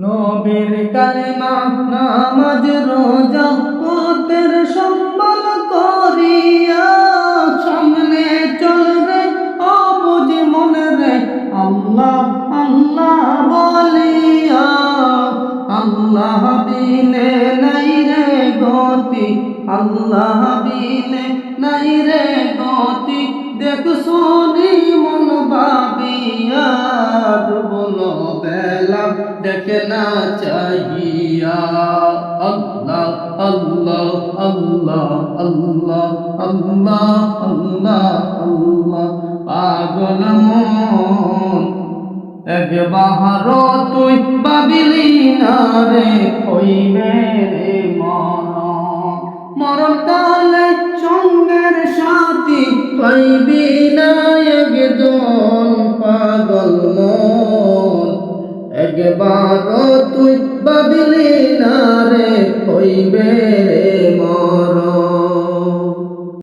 নবীর কালিমা নামাজ রোজা পথের সম্বল করিয়া সামনে চল রে অবুঝ মনে রে আল্লাহ আল্লাহ বলিয়া। আল্লাহ বিনে নাই রে গতি, আল্লাহ বিনে নাই রে গতি, দেখ শুনি মন ভাবিয়া ডুবলো বেলা দেখে না চাহিয়া। আল্লাহ আল্লাহ আল্লাহ আল্লাহ আল্লাহ আল্লাহ আল্লাহ পাগল মন একবার তুই ভাবিলি না রে হইবে রে মরণ, মরণ কালে সঙ্গের সাথী পাইবি না একজন পাগল মন। একবার তুই ভাবিলি না রে হইবে রে